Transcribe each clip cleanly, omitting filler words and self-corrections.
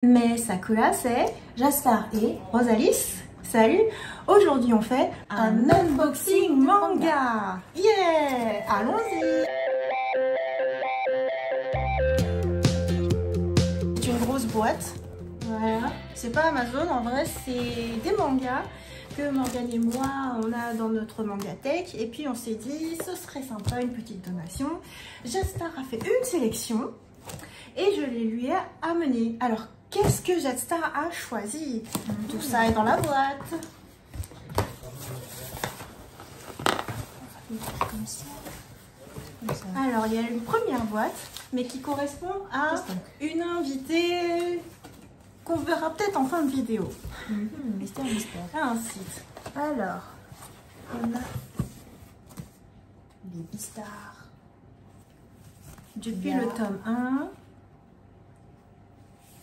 Mais Sakura, c'est Jastar et Rosalis. Salut! Aujourd'hui, on fait un unboxing manga. Yeah! Allons-y! C'est une grosse boîte. Voilà. C'est pas Amazon, en vrai, c'est des mangas que Morgane et moi, on a dans notre mangatech. Et puis, on s'est dit, ce serait sympa, une petite donation. Jastar a fait une sélection et je les lui ai amenés. Alors, qu'est-ce que Jastar a choisi? Tout ça est dans la boîte. comme ça. Alors, il y a une première boîte, mais qui correspond à une invitée qu'on verra peut-être en fin de vidéo. Mystère. Un site. Alors, on a les Beastars. Depuis le tome 1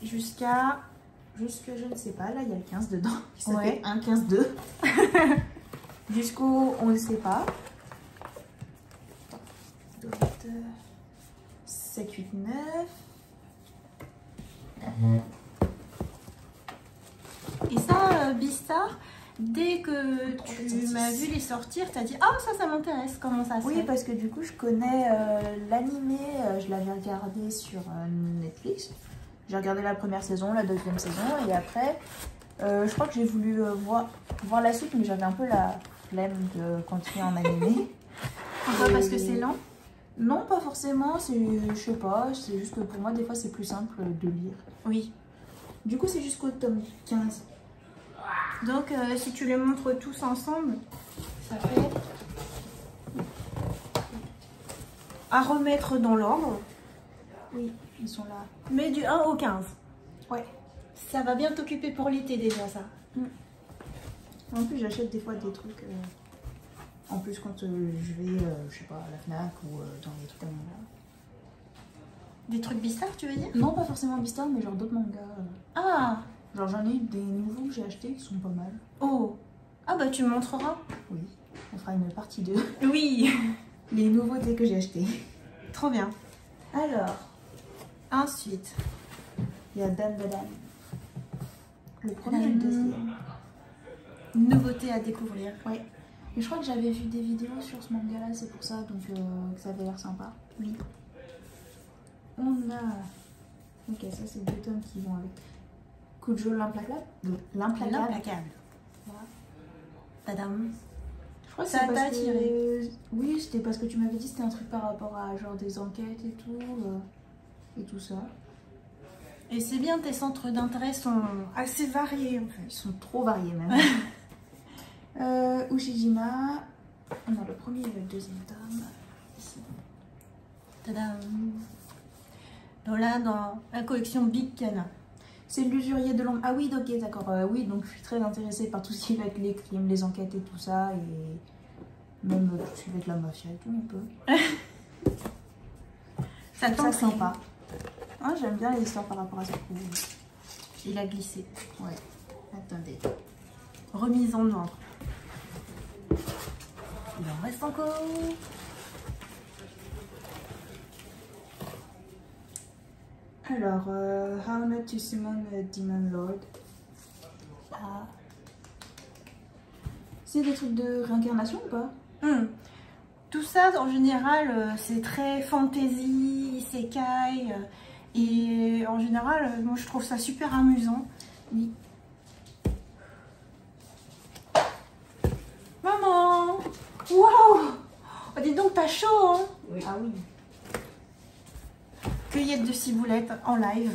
jusqu'à... Jusque, je ne sais pas, là il y a le 15 dedans. Ça Ouais. fait 1, 15, 2. Jusqu'au, on ne sait pas. 7, 8, 9. Et ça, Beastar, dès que tu m'as vu les sortir, t'as dit « Ah, ça m'intéresse, comment ça se Oui, fait ?» parce que du coup, je connais l'animé, je l'avais regardé sur Netflix. J'ai regardé la première saison, la deuxième saison, et après, je crois que j'ai voulu voir la suite, mais j'avais un peu la flemme de continuer en animé. Pourquoi? Parce que c'est lent? Non, pas forcément, je sais pas, c'est juste que pour moi, des fois, c'est plus simple de lire. Oui. Du coup, c'est jusqu'au tome 15. Donc, si tu les montres tous ensemble, ça fait... À remettre dans l'ordre. Oui, ils sont là. Mais du 1 au 15. Ouais. Ça va bien t'occuper pour l'été déjà, ça. En plus, j'achète des fois des trucs... En plus, quand je vais, je sais pas, à la FNAC ou dans les trucs comme ça. Des trucs Beastar, tu veux dire? Non, pas forcément Beastar, mais genre d'autres mangas. Ah! Genre j'en ai eu des nouveaux que j'ai achetés qui sont pas mal. Oh! Ah bah tu me montreras. Oui, on fera une partie 2. Oui! Les nouveautés que j'ai achetées. Trop bien. Alors, Ensuite, il y a Dan Dan. Le premier et le deuxième. nouveauté à découvrir. Ouais. Et je crois que j'avais vu des vidéos sur ce manga là, c'est pour ça, donc que ça avait l'air sympa. Oui. On a... Ok, ça c'est deux tomes qui vont avec Kujo l'implacable. L'implacable. Voilà. Tadam. Je crois que Ça c'est t'a parce attiré. que... Oui, c'était parce que tu m'avais dit c'était un truc par rapport à genre des enquêtes et tout ça. Et c'est bien, tes centres d'intérêt sont assez variés en Ils fait. sont trop variés même. Ushijima, on a le premier et le deuxième tome. Ici. Tadam. Donc là, dans la collection Big Cana. C'est l'usurier de l'ombre. Ah oui, ok, d'accord. Oui, donc je suis très intéressée par tout ce qui va avec les crimes, les enquêtes et tout ça. Et même tout ce qui va avec la mafia et tout un peu. Ça Ça tente sympa. Ah, j'aime bien les histoires par rapport à ça. Il a glissé. Ouais. Attendez. Remise en ordre. Il en reste encore. Alors, How Not to Summon a Demon Lord. Ah. C'est des trucs de réincarnation ou pas? Tout ça, en général, c'est très fantasy, isekai. Et en général, moi, je trouve ça super amusant. Oui. Maman! Waouh! Oh, dis donc, t'as chaud, hein? Oui. Ah oui. Cueillette de ciboulettes en live.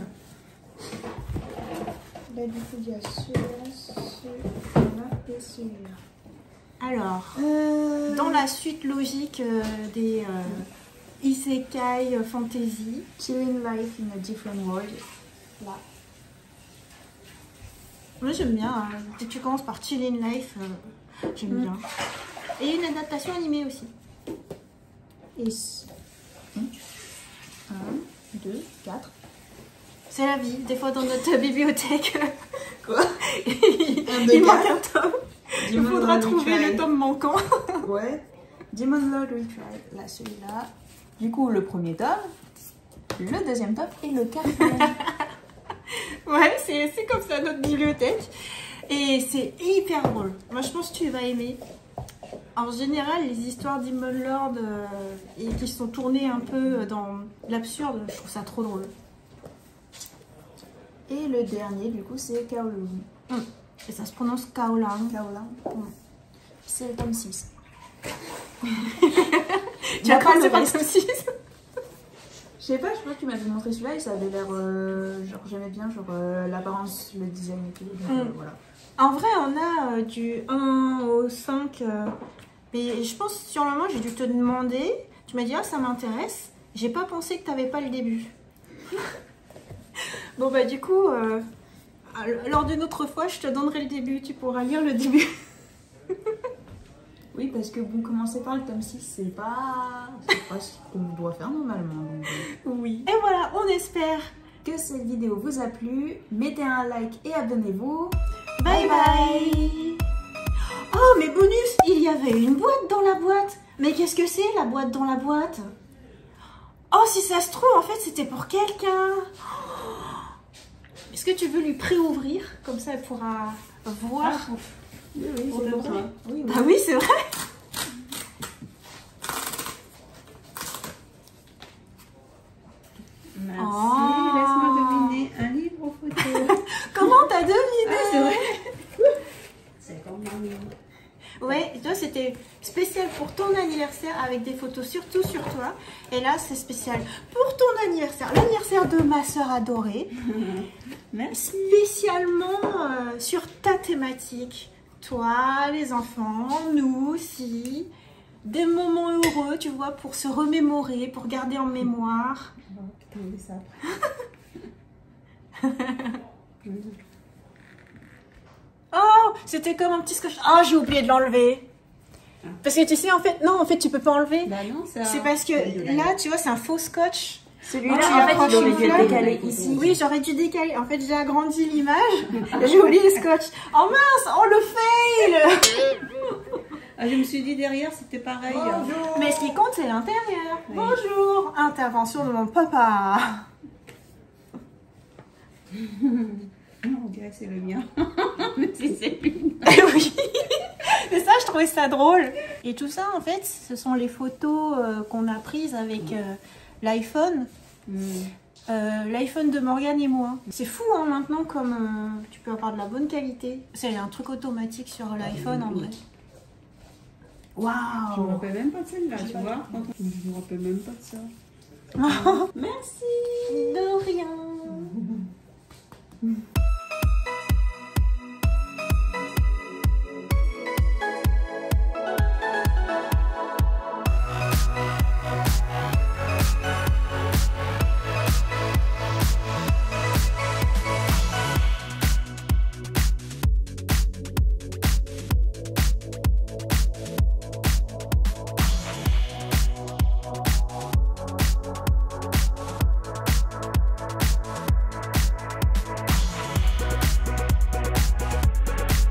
Là, du coup, il y a celui-là et celui-là. Alors, dans la suite logique des isekai fantasy. Chilling Life in a Different World. Là. Moi, j'aime bien. Hein. Dès que tu commences par Chilling Life, j'aime bien. Et une adaptation animée aussi. Et 1, 2, 4. C'est la vie. Des fois, dans notre bibliothèque, Quoi? il manque un tome. Il faudra trouver le tome manquant. Ouais. Demon Lord Retry. Là, celui-là. Du coup, le premier tome, le deuxième tome et le quatrième. Ouais, c'est comme ça notre bibliothèque. Et c'est hyper drôle. Moi, je pense que tu vas aimer. En général, les histoires d'Immon Lord et qui sont tournées un peu dans l'absurde, je trouve ça trop drôle. Et le dernier, du coup, c'est Kowloon. Et ça se prononce Kaolang. C'est le tome 6. Tu as commencé par le tome 6? Je sais pas, je crois que tu m'avais montré celui-là et ça avait l'air. Genre, j'aimais bien l'apparence, le design et tout. Donc, voilà. En vrai, on a du 1 au 5. Mais je pense, sur le moment, j'ai dû te demander. Tu m'as dit, ah, ça m'intéresse. J'ai pas pensé que t'avais pas le début. Bon, bah, du coup, lors d'une autre fois, je te donnerai le début. Tu pourras lire le début. Oui, parce que bon, commencer par le tome 6, c'est pas ce qu'on doit faire normalement. Donc, oui. Et voilà, on espère que cette vidéo vous a plu. Mettez un like et abonnez-vous. Bye bye. Oh, mais bonus, il y avait une boîte dans la boîte. Mais qu'est-ce que c'est, la boîte dans la boîte? Oh, si ça se trouve, en fait, c'était pour quelqu'un. Est-ce que tu veux lui pré-ouvrir? Comme ça, elle pourra voir. Oui, c'est pour toi. Oui. Ah oui, c'est vrai. Merci, laisse-moi deviner un livre photo. Comment t'as deviné? Ah, c'est vrai. C'est comme un livre. Ouais, toi c'était spécial pour ton anniversaire avec des photos surtout sur toi. Et là c'est spécial pour ton anniversaire, l'anniversaire de ma soeur adorée. Merci. Spécialement sur ta thématique. Toi, les enfants, nous aussi. Des moments heureux, tu vois, pour se remémorer, pour garder en mémoire. On va trouver ça après. Oh, c'était comme un petit scotch. Oh, j'ai oublié de l'enlever. Parce que tu sais, en fait, tu peux pas enlever. Bah non, ça... C'est parce que là, tu vois, c'est un faux scotch. Celui-là, tu en fait, accroches il aurait une dû flamme. décaler ici. Oui, j'aurais dû décaler. En fait, j'ai agrandi l'image. J'ai oublié le scotch. Oh mince, oh le fail. Ah, je me suis dit derrière, c'était pareil. Bonjour. Mais ce qui compte, c'est l'intérieur. Oui. Bonjour. Intervention de mon papa. On dirait que c'est le mien. Mais si c'est lui. Oui. Mais ça, je trouvais ça drôle. Et tout ça, en fait, ce sont les photos qu'on a prises avec l'iPhone. L'iPhone de Morgane et moi. C'est fou, hein, maintenant, comme tu peux avoir de la bonne qualité. C'est un truc automatique sur l'iPhone, en vrai. Je me Waouh. rappelle même pas de celle-là, tu vois. Je me rappelle même pas de ça. Merci. De rien.